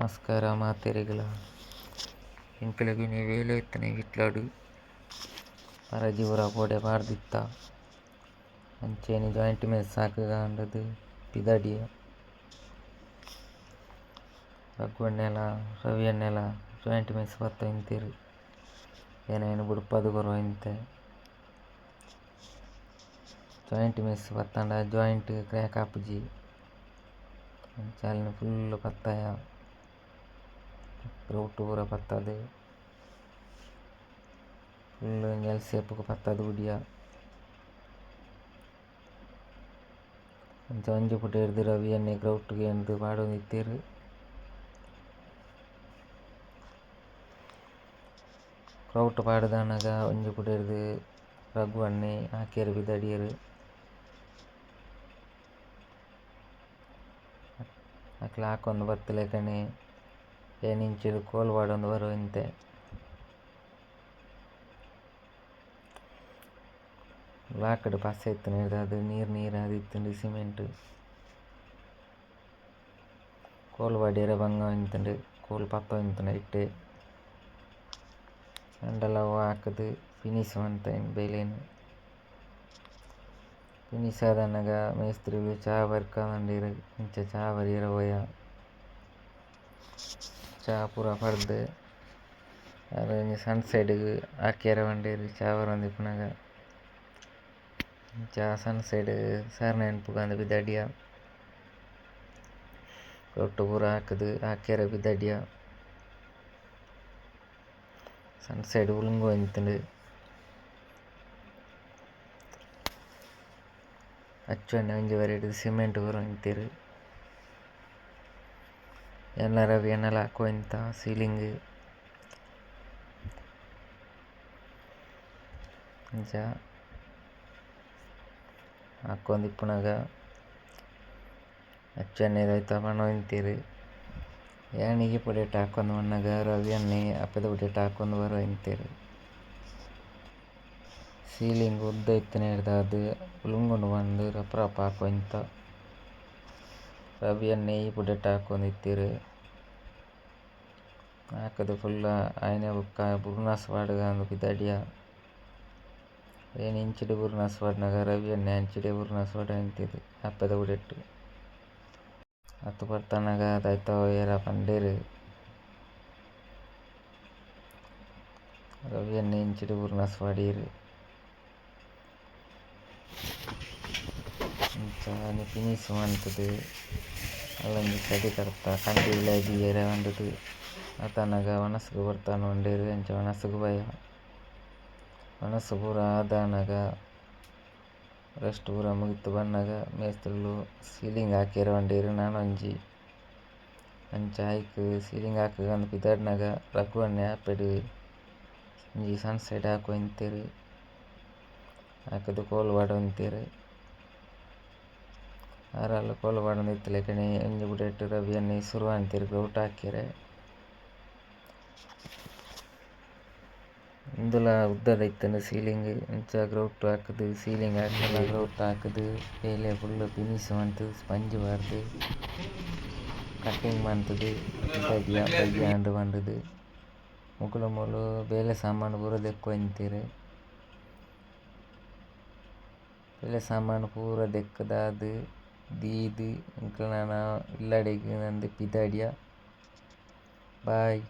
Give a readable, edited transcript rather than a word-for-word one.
ನಮಸ್ಕಾರ ಮಾತೆರೆಗಳ ಎಂಕಲೆಗ್ ವೇಲೆ ಇತ್ತನೆ ಇಟ್ಲಾಡು ಪರಜೀವರ ಪೋಡೆ ಪಾಡ್ದಿತ್ತ ಅಂಚೆನೆ joint mess ಸಾಕುಗಂಡದು ಪಿದಡಿಯ ರಘುವಣ್ಣೆಲ ರವಿಯಣ್ಣೆಲ joint mess ಬತ್ತ ಇಂತೇರು ಏನೇನು ಬುಡ್ಪದು ಕೊರೋ ಇಂತೆ ಜಾಯಿಂಟ್ ಮೆಸ್ ಬತ್ತಂಡ ಜಾಯಿಂಟ್ ಕ್ರ್ಯಾಕ್ ಆಪುಜಿ ಅಂಚಾಲಿನ ಫುಲ್ ಪತ್ತಾಯ ರೌಟ್ ಪೂರ ಪತ್ತದು ಫುಲ್ ಎಲ್ ಸೇಪುಗು ಪತ್ತದು ಗುಡಿಯ ಅಂಚ ಒಂಜಿ ಪುಟ ಹಿಡ್ದು ರವಿ ಎಣ್ಣೆ ಗ್ರೌಟ್ಗೆ ಎಂದು ಪಾಡೊಂದಿತ್ತೇರು. ಕ್ರೌಟ್ ಪಾಡ್ದನಗ ಒಂಜಿ ಪುಟ ಹಿಡ್ದು ರಘು ಎಣ್ಣೆ ಆಕೆರು ಬಿದಡಿಯರು ಅಕ್ಲ ಹಾಕೊಂದು ಬತ್ತಲೆಕನೆ ಏನಿಂಚಿಡು ಕೋಲ್ ಪಾಡೊಂದು ಬರೋ ಇಂತೆ ಲಾಕಡ್ ಪಸ ಇತ್ತನೆ ಅದು ನೀರು ಆದಿತ್ತುಂಡು ಸಿಮೆಂಟ್ ಕೋಲ್ ಪಾಡ್ಯರೆ ಬಂಗ ಇಂತುಂಡು ಕೋಲ್ ಪತ್ತ ಇಂತುಂಡು ಐಟೆ ಅಂಡಲ ಅವು ಹಾಕುದು ಫಿನಿಶ್ ಮಂತೇನು ಬೇಲೆನು ಫಿನಿಶ್ ಆದನಗ ಮೇಸ್ತ್ರಿಗಳು ಚಾ ಬರ್ಕಂದಿರು ಇಂಚ ಚಾ ಬರಿಯರ ಹೋಯ ಚಾ ಪೂರ ಪಡ್ದು ಅದು ಸನ್ ಸೈಡ್ ಹಾಕ್ಯಾರ ಬಂಡೇರು ಚಾ ಬರೊಂದಿಪ್ಪುನಗ ಇಂಚ ಸನ್ ಸೈಡ್ ಸಾರ್ ನೆನಪುಗಂದು ಬಿದಡಿಯ ರೊಟ್ಟು ಪೂರ ಹಾಕುದು ಹಾಕ್ಯಾರ ಬಿದಡಿಯ ಸನ್ ಸೈಡ್ ಉಳುಂಗು ಇಂತುಂಡು ಅಚ್ಚು ಎಣ್ಣೆ ಒಂಜಿ ಬರಿಡ್ ಸಿಮೆಂಟ್ ಪೂರ ಇಂತೇರು ಎಲ್ಲ ರವಿ ಎಣ್ಣೆಲ ಹಾಕುವ ಇಂತ ಸೀಲಿಂಗ್ ಇಂಚ ಹಾಕೊಂದಿಪ್ಪುನಗ ಅಚ್ಚು ಎಣ್ಣೆದಾಯ್ತ ಬಣ್ಣ ಇಂತೇರು ಯಾಣಿಗೆ ಪುಡೆಟ್ ಹಾಕೊಂದು ಮಣ್ಣಗ ರವಿ ಎಣ್ಣೆ ಅಪ್ಪದ ಪುಡೆಟ್ ಹಾಕೊಂದು ಬರೋ ಇಂತೇರು ಸೀಲಿಂಗ್ ಉದ್ದ ಇತ್ತನೆ ಹಿಡ್ದು ಅದು ಉಳುಂಗುಂಡು ಬಂದು ರಪ್ಪ ರಪ್ಪ ಹಾಕುವ ಇಂತ ರವಿ ಎಣ್ಣೆ ಈ ಪುಡೆಟ್ ಹಾಕೊಂದಿತ್ತೇರು ಹಾಕದು ಫುಲ್ಲ ಆಯ್ನೆ ಬುಕ್ಕ ಬುರ್ನಾಸ್ ಪಾಡುಗಂದು ಬಿದಡಿಯ ಏನು ಇಂಚಿಡು ಬುರ್ನಾಸ್ ಪಾಡ್ನಗ ರವಿ ಎಣ್ಣೆ ಅಂಚಿಡೆ ಬುರ್ನಾಸ್ ಪಾಡ ಇಂತೇರು ಅಪ್ಪದ ಪುಡೆಟ್ ಹತ್ತು ಬರ್ತನಗ ಅದಾಯ್ತ ಏರ ಪಂಡೇರು ರವಿ ಎಣ್ಣೆ ಇಂಚಿಡು ಬುರ್ನಾಸ್ ಪಾಡೀರು ಇಂಚ ಫಿನಿಶ್ ಮಂತುದು ಅಲ್ಲೊಂದು ಸಡಿ ಕಡ್ತ ಕಂಡಿ ಇಲಾಜಿ ಏರ ಬಂದುದು ಆತನಗ ವನಸ್ಗು ಬರ್ತಾನ ಉಂಡೇರು ಅಂಚ ವನಸ್ಗು ಭಯ ವನಸ್ಸು ಪೂರ ಆದನಗ ರೆಸ್ಟ್ ಪೂರ ಮುಗಿತು ಬನ್ನಗ ಮೇಸ್ತ್ರಿಲು ಸೀಲಿಂಗ್ ಹಾಕ್ಯಾರ ಬಂಡೇರು ನಾನೊಂಜಿ ಅಂಚ ಐಕ್ ಸೀಲಿಂಗ್ ಹಾಕುಗಂದು ಪಿದಡ್ನಗ ರಘು ಎಣ್ಣೆ ಆಪೆಡು ಒಂಜಿ ಸನ್ ಸೈಡ್ ಹಾಕುವ ಇಂತೇರು ಹಾಕುದು ಕೋಲ್ ಪಾಡೊಂದಿತ್ತೇರು ಆರಲ್ಲ ಕೋಲ್ ಪಾಡೊಂದಿತ್ತಲೆಕನೆ ಒಂಜಿ ಪುಡೆಟ್ ರವಿ ಎಣ್ಣೆ ಸುರುವ ಅಂತೇರು ಗ್ರೌಟ್ ಹಾಕ್ಯಾರ ಇಂದುಲ ಉದ್ದದ ಇತ್ತಂಡು ಸೀಲಿಂಗ್ ಇಂಚ ಗ್ರೌಟ್ ಹಾಕುದು ಸೀಲಿಂಗ್ ಹಾಕಲ್ಲ ಗ್ರೌಟ್ ಹಾಕುದು ಬೇಲೆ ಫುಲ್ ಫಿನಿಶ್ ಮಂತು ಸ್ಪಂಜ್ ಬಾರ್ದು ಕಟ್ಟಿಂಗ್ ಮಂತುದು ಬಿದಡಿಯ ಬಯ್ಯಾಂಡ್ ಬಂದುದು ಮುಕುಲು ಮೂಲು ಬೇಲೆ ಸಾಮಾನು ಪೂರ ದೆಕ್ಕುವ ಇಂತೇರು ಬೇಲೆ ಸಾಮಾನು ಪೂರ ದೆಕ್ಕುದಾದ್ ದೀದ್ ಇಂಕ್ಲ ನಾನು ಇಲ್ಲಡೆಗ್ ನಂದು ಪಿದಡಿಯ ಬಾಯ್.